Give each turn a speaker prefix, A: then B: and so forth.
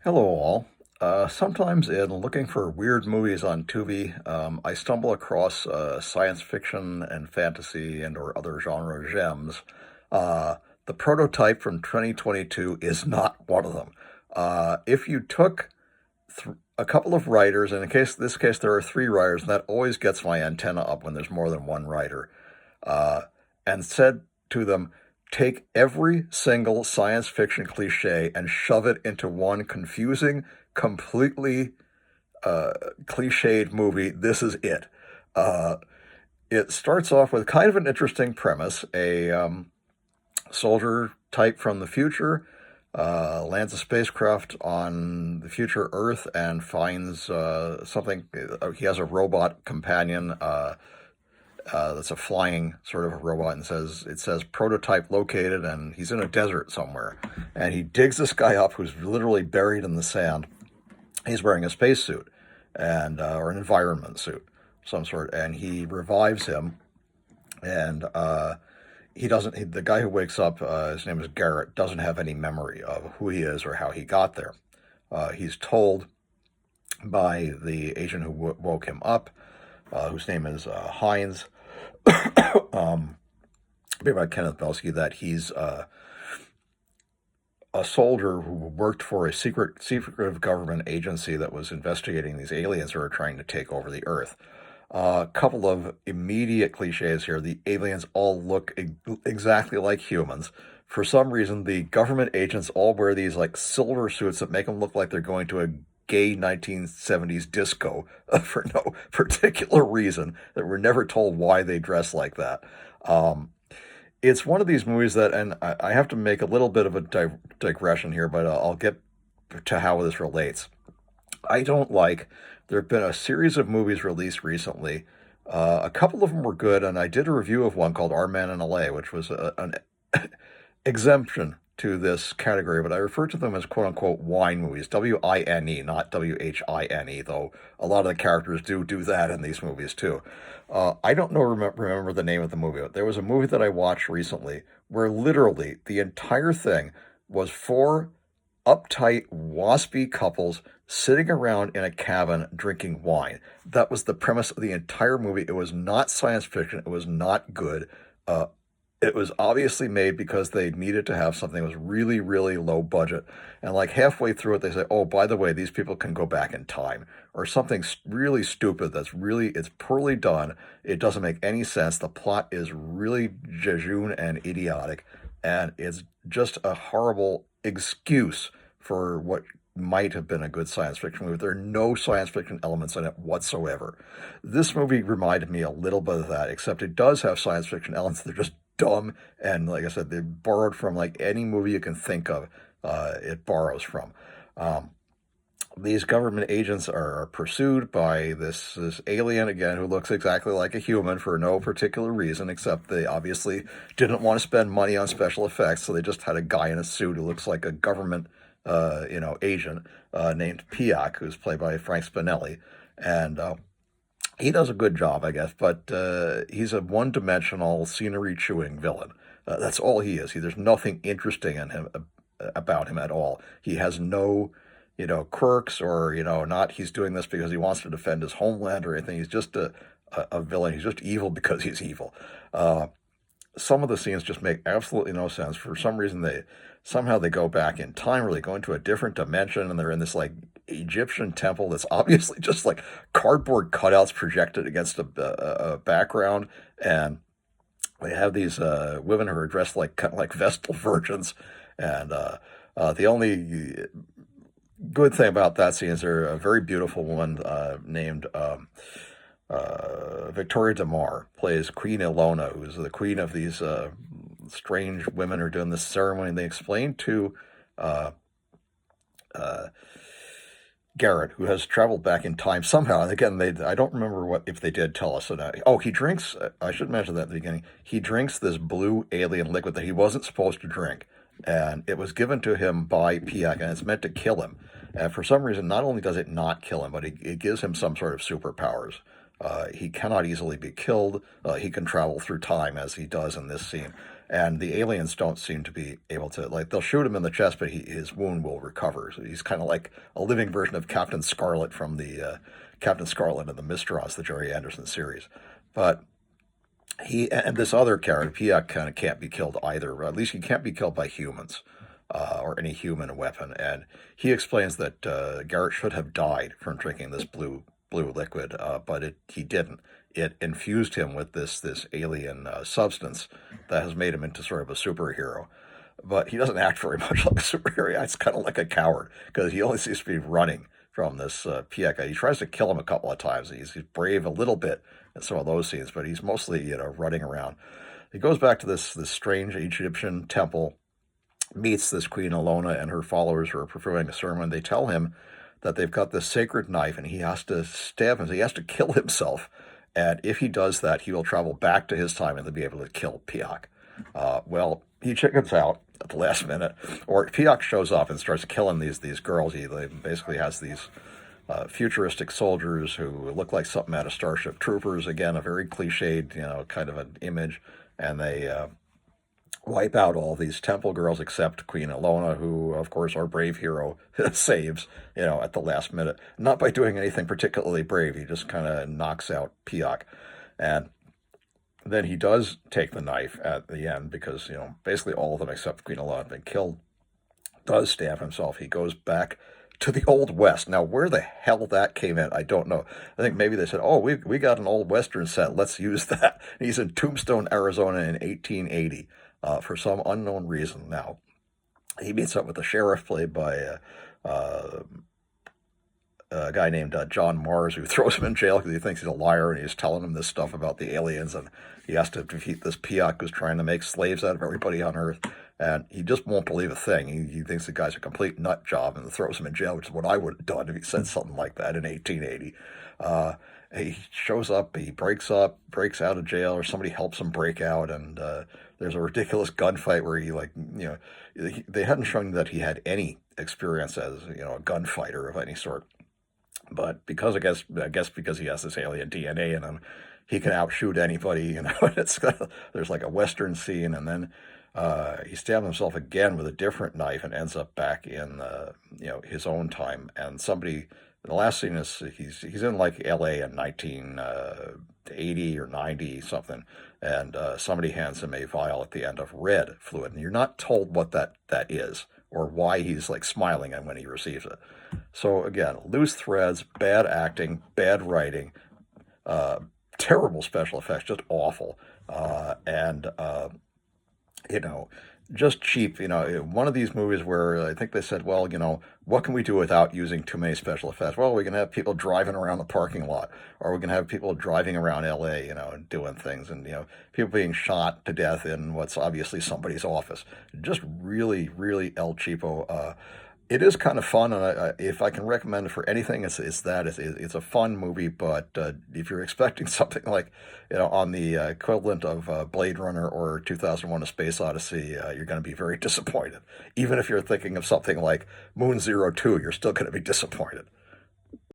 A: Hello, all. Sometimes in looking for weird movies on Tubi, I stumble across science fiction and fantasy and/or other genre gems. Uh, the prototype from 2022 is not one of them. If you took a couple of writers, and in this case there are three writers, and that always gets my antenna up when there's more than one writer, uh, and said to them, take every single science fiction cliche and shove it into one confusing, completely cliched movie. This is it. Uh, it starts off with kind of an interesting premise. A soldier type from the future lands a spacecraft on the future Earth and finds something. He has a robot companion that's a flying sort of a robot, and it says prototype located, and he's in a desert somewhere, and he digs this guy up who's literally buried in the sand. He's wearing a spacesuit and or an environment suit of some sort, and he revives him, and he doesn't. The guy who wakes up, his name is Garrett, doesn't have any memory of who he is or how he got there. He's told by the agent who woke him up, whose name is Hines, played by Kenneth Belsky, that he's a soldier who worked for a secretive government agency that was investigating these aliens who are trying to take over the Earth. A couple of immediate cliches here. The aliens all look exactly like humans. For some reason, the government agents all wear these like silver suits that make them look like they're going to a gay 1970s disco for no particular reason, that we're never told why they dress like that. It's one of these movies that, and I have to make a little bit of a digression here, but I'll get to how this relates. There have been a series of movies released recently. A couple of them were good, and I did a review of one called Our Man in LA, which was an exemption to this category, but I refer to them as quote unquote wine movies, WINE, not WHINE, though a lot of the characters do that in these movies too. I don't remember the name of the movie, but there was a movie that I watched recently where literally the entire thing was four uptight, waspy couples sitting around in a cabin drinking wine. That was the premise of the entire movie. It was not science fiction. It was not good. Uh, it was obviously made because they needed to have something that was really, really low budget. And like halfway through it, they say, oh, by the way, these people can go back in time. Or something really stupid it's poorly done. It doesn't make any sense. The plot is really jejune and idiotic. And it's just a horrible excuse for what might have been a good science fiction movie. There are no science fiction elements in it whatsoever. This movie reminded me a little bit of that, except it does have science fiction elements. They're just dumb, and like I said, they borrowed from like any movie you can think of. It borrows from. Um, these government agents are pursued by this alien again who looks exactly like a human for no particular reason, except they obviously didn't want to spend money on special effects, so they just had a guy in a suit who looks like a government agent named Piak, who's played by Frank Spinelli, and he does a good job, I guess, but he's a one-dimensional, scenery-chewing villain. That's all he is. There's nothing interesting in him about him at all. He has no, quirks or not. He's doing this because he wants to defend his homeland or anything. He's just a villain. He's just evil because he's evil. Some of the scenes just make absolutely no sense. For some reason, they go back in time, or they go into a different dimension, and they're in this like Egyptian temple that's obviously just like cardboard cutouts projected against a background, and they have these women who are dressed like kind of like Vestal virgins, and the only good thing about that scene is there's a very beautiful woman named Victoria DeMar plays Queen Ilona, who's the queen of these strange women who are doing this ceremony. And they explain to uh, uh, Garrett, who has traveled back in time somehow. And again, I don't remember if they did tell us. He drinks. I should mention that at the beginning. He drinks this blue alien liquid that he wasn't supposed to drink, and it was given to him by Piak, and it's meant to kill him. And for some reason, not only does it not kill him, but it gives him some sort of superpowers. He cannot easily be killed. He can travel through time as he does in this scene. and the aliens don't seem to be able to, like, they'll shoot him in the chest, but his wound will recover. So he's kind of like a living version of Captain Scarlet from the Captain Scarlet and the Mistras, the Jerry Anderson series. But he and this other character, Piak, kind of can't be killed either, or at least he can't be killed by humans. Or any human weapon, and he explains that Garrett should have died from drinking this blue liquid, but he didn't. It infused him with this alien substance that has made him into sort of a superhero. But he doesn't act very much like a superhero. He acts kind of like a coward because he only seems to be running from this Pieka. He tries to kill him a couple of times. He's brave a little bit in some of those scenes, but he's mostly running around. He goes back to this strange Egyptian temple, meets this Queen Alona and her followers who are performing a sermon. They tell him that they've got this sacred knife and he has to stab him. He has to kill himself. And if he does that, he will travel back to his time and they'll be able to kill Piak. Well, he chickens out at the last minute, or Piak shows up and starts killing these girls. He basically has these futuristic soldiers who look like something out of Starship Troopers. Again, a very cliched, kind of an image. And they wipe out all these temple girls except Queen Alona, who, of course, our brave hero saves, at the last minute. Not by doing anything particularly brave. He just kind of knocks out Piak. And then he does take the knife at the end because, basically all of them except Queen Alona have been killed. Does stab himself. He goes back to the Old West. Now, where the hell that came in, I don't know. I think maybe they said, oh, we got an Old Western set. Let's use that. And he's in Tombstone, Arizona in 1880. For some unknown reason. Now, he meets up with the sheriff, played by a guy named John Mars, who throws him in jail because he thinks he's a liar, and he's telling him this stuff about the aliens, and he has to defeat this Piak who's trying to make slaves out of everybody on Earth, and he just won't believe a thing. He thinks the guy's a complete nut job and throws him in jail, which is what I would have done if he said something like that in 1880. He shows up, he breaks out of jail, or somebody helps him break out, and there's a ridiculous gunfight where they hadn't shown that he had any experience as, a gunfighter of any sort. But because I guess because he has this alien DNA in him, he can outshoot anybody, there's like a Western scene, and then he stabbed himself again with a different knife and ends up back in, his own time. And the last scene is he's in like L.A. in 1980 or 90 something, and somebody hands him a vial at the end of red fluid, and you're not told what that is or why he's like smiling when he receives it. So again, loose threads, bad acting, bad writing, terrible special effects, just awful, and just cheap. One of these movies where I think they said, well, what can we do without using too many special effects? Well, we can have people driving around the parking lot, or we can have people driving around LA, doing things, and, people being shot to death in what's obviously somebody's office. Just really, really El Cheapo. It is kind of fun, and if I can recommend it for anything, it's a fun movie. But if you're expecting something like, on the equivalent of Blade Runner or 2001: A Space Odyssey, you're going to be very disappointed. Even if you're thinking of something like Moon Zero 2, you're still going to be disappointed.